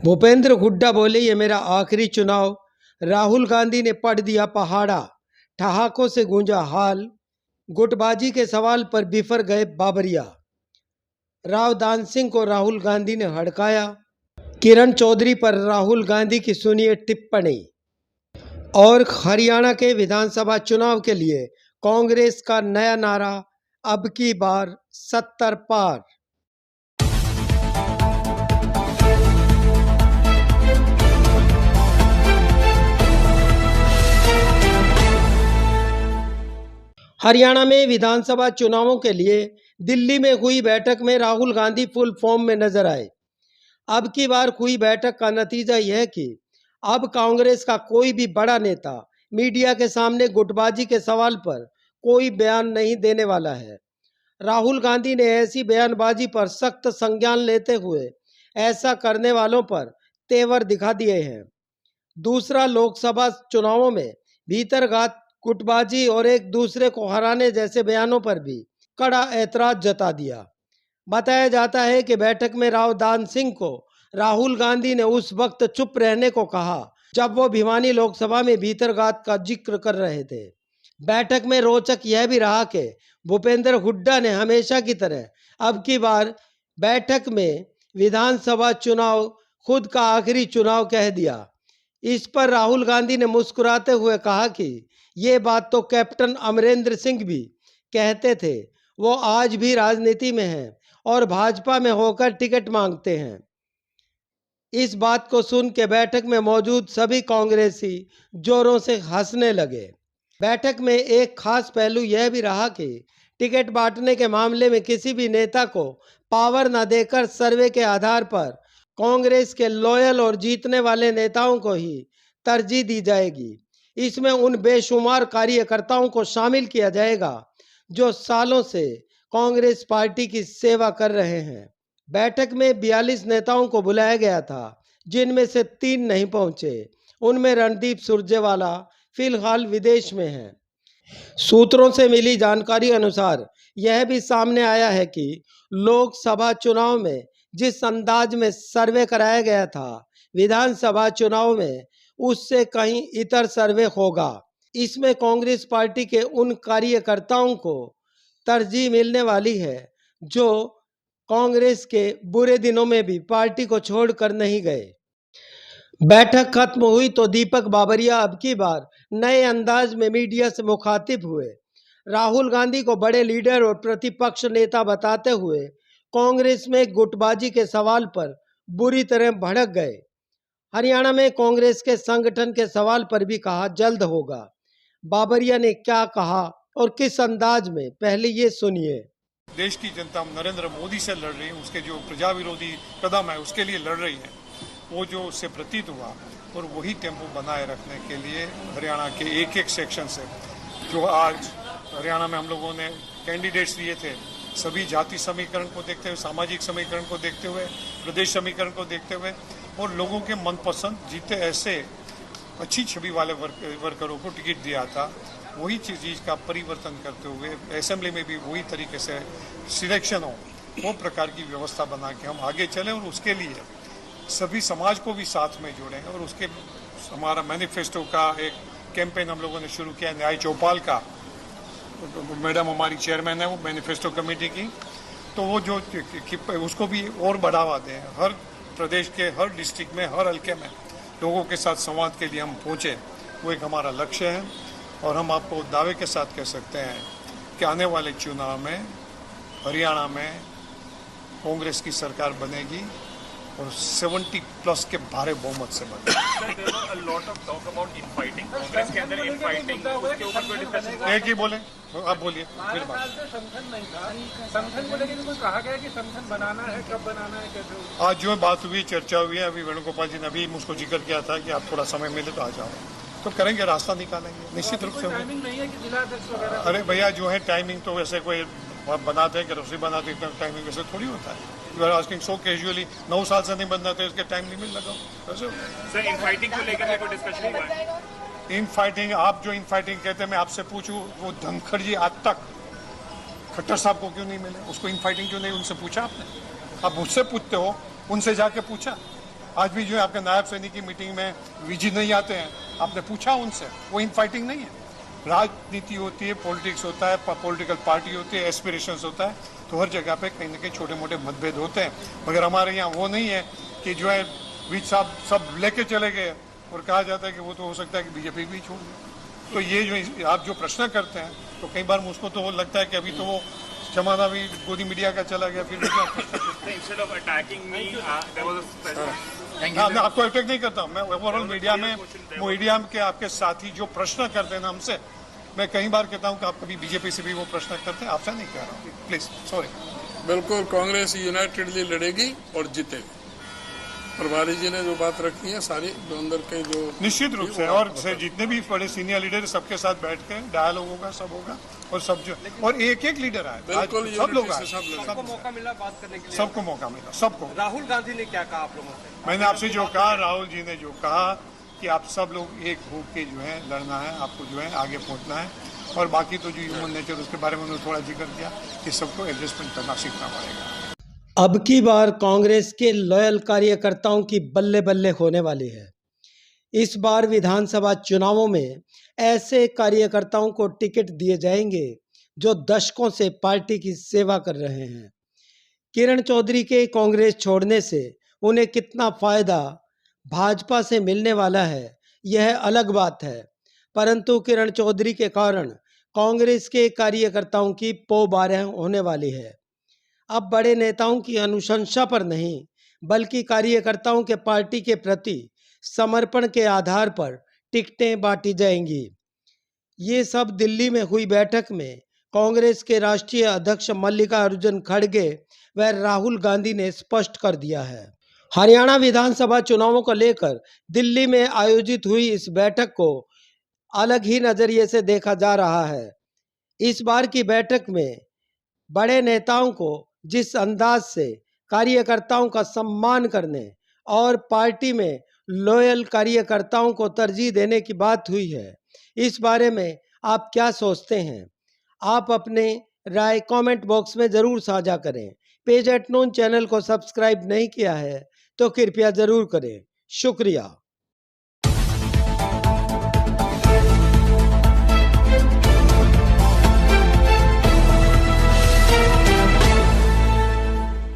भूपेंद्र हुड्डा बोले, ये मेरा आखिरी चुनाव। राहुल गांधी ने पढ़ दिया पहाड़ा, ठहाकों से गूंजा हाल। गुटबाजी के सवाल पर बिफर गए बाबरिया। राव दान सिंह को राहुल गांधी ने हड़काया। किरण चौधरी पर राहुल गांधी की सुनिए टिप्पणी। और हरियाणा के विधानसभा चुनाव के लिए कांग्रेस का नया नारा, अब की बार 70 पार। हरियाणा में विधानसभा चुनावों के लिए दिल्ली में हुई बैठक में राहुल गांधी फुल फॉर्म में नजर आए। अब की बार हुई बैठक का नतीजा यह कि अब कांग्रेस का कोई भी बड़ा नेता मीडिया के सामने गुटबाजी के सवाल पर कोई बयान नहीं देने वाला है। राहुल गांधी ने ऐसी बयानबाजी पर सख्त संज्ञान लेते हुए ऐसा करने वालों पर तेवर दिखा दिए हैं। दूसरा, लोकसभा चुनावों में भीतरघात, गुटबाजी और एक दूसरे को हराने जैसे बयानों पर भी कड़ा ऐतराज जता दिया। बताया जाता है कि बैठक में राव दान सिंह को राहुल गांधी ने उस वक्त चुप रहने को कहा जब वो भिवानी लोकसभा में भीतरघात का जिक्र कर रहे थे। बैठक में रोचक यह भी रहा कि भूपेंद्र हुड्डा ने हमेशा की तरह अब की बार बैठक में विधानसभा चुनाव खुद का आखिरी चुनाव कह दिया। इस पर राहुल गांधी ने मुस्कुराते हुए कहा कि ये बात तो कैप्टन अमरेंद्र सिंह भी कहते थे, वो आज भी राजनीति में हैं और भाजपा में होकर टिकट मांगते हैं। इस बात को सुन के बैठक में मौजूद सभी कांग्रेसी जोरों से हंसने लगे। बैठक में एक खास पहलू यह भी रहा कि टिकट बांटने के मामले में किसी भी नेता को पावर न देकर सर्वे के आधार पर कांग्रेस के लॉयल और जीतने वाले नेताओं को ही तरजीह दी जाएगी। इसमें उन बेशुमार कार्यकर्ताओं को शामिल किया जाएगा जो सालों से कांग्रेस पार्टी की सेवा कर रहे हैं। बैठक में 42 नेताओं को बुलाया गया था, जिनमें से 3 नहीं पहुंचे। उनमें रणदीप सुरजेवाला फिलहाल विदेश में हैं। सूत्रों से मिली जानकारी अनुसार यह भी सामने आया है कि लोकसभा चुनाव में जिस अंदाज में सर्वे कराया गया था, विधानसभा चुनाव में उससे कहीं इतर सर्वे होगा। इसमें कांग्रेस पार्टी के उन कार्यकर्ताओं को तरजीह मिलने वाली है जो कांग्रेस के बुरे दिनों में भी पार्टी को छोड़कर नहीं गए। बैठक खत्म हुई तो दीपक बाबरिया अब की बार नए अंदाज में मीडिया से मुखातिब हुए। राहुल गांधी को बड़े लीडर और प्रतिपक्ष नेता बताते हुए कांग्रेस में गुटबाजी के सवाल पर बुरी तरह भड़क गए। हरियाणा में कांग्रेस के संगठन के सवाल पर भी कहा जल्द होगा। बाबरिया ने क्या कहा और किस अंदाज में, पहले ये सुनिए। देश की जनता नरेंद्र मोदी से लड़ रही है, उसके जो प्रजा विरोधी कदम है उसके लिए लड़ रही है, वो जो उससे प्रतीत हुआ, और वही टेम्पो बनाए रखने के लिए हरियाणा के एक एक सेक्शन से जो आज हरियाणा में हम लोगों ने कैंडिडेट्स दिए थे, सभी जाति समीकरण को देखते हुए, सामाजिक समीकरण को देखते हुए, प्रदेश समीकरण को देखते हुए और लोगों के मनपसंद जीते ऐसे अच्छी छवि वाले वर्करों को टिकट दिया था। वही चीज़ का परिवर्तन करते हुए असेंबली में भी वही तरीके से सिलेक्शन हो, वो प्रकार की व्यवस्था बना के हम आगे चलें और उसके लिए सभी समाज को भी साथ में जोड़ें। और उसके हमारा मैनिफेस्टो का एक कैंपेन हम लोगों ने शुरू किया, न्याय चौपाल का। मैडम हमारी चेयरमैन है वो मैनिफेस्टो कमेटी की, तो वो जो उसको भी और बढ़ावा दें। हर प्रदेश के हर डिस्ट्रिक्ट में, हर हल्के में लोगों के साथ संवाद के लिए हम पहुँचे, वो एक हमारा लक्ष्य है। और हम आपको दावे के साथ कह सकते हैं कि आने वाले चुनाव में हरियाणा में कांग्रेस की सरकार बनेगी और 70+ के भारे बहुमत से बनेगी। एक ही बोले, आप बोलिए फिर बात। संगठन को लेकर कुछ कहा गया कि संगठन बनाना है, कब बनाना है, कैसे? आज जो बात हुई, चर्चा हुई है, अभी वेणुगोपाल जी ने अभी मुझको जिक्र किया था कि आप थोड़ा समय मिले तो आ जाओ, तो करेंगे, रास्ता निकालेंगे निश्चित रूप से। टाइमिंग नहीं है कि जिला अध्यक्ष वगैरह? अरे भैया, जो है टाइमिंग तो वैसे कोई बनाते हैं कि रसोई बनाते हैं, टाइमिंग वैसे थोड़ी होता है। You are asking so casually, 9 साल से नहीं बनना था, इसके टाइम लिमिट लगाओ वैसे। सर, इन फाइटिंग को लेकर कोई डिस्कशन हुआ है? इन फाइटिंग, आप जो इन फाइटिंग कहते हैं, मैं आपसे पूछूं, वो धनखड़ जी आज तक खट्टर साहब को क्यों नहीं मिले? उसको इन फाइटिंग क्यों नहीं उनसे पूछा आपने? आप मुझसे पूछते हो, उनसे जाके पूछा। आज भी जो है आपके नायब सैनिक की मीटिंग में विजी नहीं आते हैं, आपने पूछा उनसे, वो इन फाइटिंग नहीं है। राजनीति होती है, पॉलिटिक्स होता है, पॉलिटिकल पार्टी होती है, एस्पिरेशंस होता है, तो हर जगह पे कहीं ना कहीं छोटे मोटे मतभेद होते हैं, मगर हमारे यहाँ वो नहीं है कि जो है बीच साहब सब लेके चले गए और कहा जाता है कि वो तो हो सकता है कि बीजेपी भी छोड़ दे। तो ये जो आप जो प्रश्न करते हैं, तो कई बार मुझको तो वो लगता है कि अभी तो वो जमाना भी गोदी मीडिया का चला गया, फिर भी क्या Instead of attacking me, there was a special. हाँ, मैं आपको अटैक नहीं करता हूँ, मैं ओवरऑल मीडिया के आपके साथी जो प्रश्न करते हैं ना हमसे, मैं कई बार कहता हूँ कि आप कभी बीजेपी से भी वो प्रश्न करते हैं, आपसे नहीं कह रहा हूँ, प्लीज सॉरी। बिल्कुल कांग्रेस यूनाइटेडली लड़ेगी और जीतेगी। प्रभारी जी ने जो बात रखी है सारी जो अंदर के जो निश्चित रूप से, और जितने भी बड़े सीनियर लीडर सबके साथ बैठ के डायलॉग होगा, सब होगा, और सब जो और एक एक लीडर आए, बिल्कुल सब लोग आए, सबको मौका मिला बात करने के लिए। सबको मौका मिला, सबको। राहुल गांधी ने क्या कहा आप लोगों से? मैंने आपसे जो कहा, राहुल जी ने जो कहा कि आप सब लोग एक होके जो है लड़ना है, आपको जो है आगे पहुंचना है, और बाकी तो जो ह्यूमन नेचर उसके बारे में उन्होंने थोड़ा जिक्र किया कि सबको एडजस्टमेंट करना सीखना पड़ेगा। अब की बार कांग्रेस के लॉयल कार्यकर्ताओं की बल्ले बल्ले होने वाली है। इस बार विधानसभा चुनावों में ऐसे कार्यकर्ताओं को टिकट दिए जाएंगे जो दशकों से पार्टी की सेवा कर रहे हैं। किरण चौधरी के कांग्रेस छोड़ने से उन्हें कितना फायदा भाजपा से मिलने वाला है, यह अलग बात है, परंतु किरण चौधरी के कारण कांग्रेस के कार्यकर्ताओं की पौबारह होने वाली है। अब बड़े नेताओं की अनुशंसा पर नहीं, बल्कि कार्यकर्ताओं के पार्टी के प्रति समर्पण के आधार पर टिकटें बांटी जाएंगी। ये सब दिल्ली में हुई बैठक में कांग्रेस के राष्ट्रीय अध्यक्ष मल्लिकार्जुन खड़गे व राहुल गांधी ने स्पष्ट कर दिया है। हरियाणा विधानसभा चुनावों को लेकर दिल्ली में आयोजित हुई इस बैठक को अलग ही नजरिए से देखा जा रहा है। इस बार की बैठक में बड़े नेताओं को जिस अंदाज से कार्यकर्ताओं का सम्मान करने और पार्टी में लॉयल कार्यकर्ताओं को तरजीह देने की बात हुई है, इस बारे में आप क्या सोचते हैं? आप अपने राय कमेंट बॉक्स में ज़रूर साझा करें। पेज @ नोन चैनल को सब्सक्राइब नहीं किया है तो कृपया ज़रूर करें। शुक्रिया।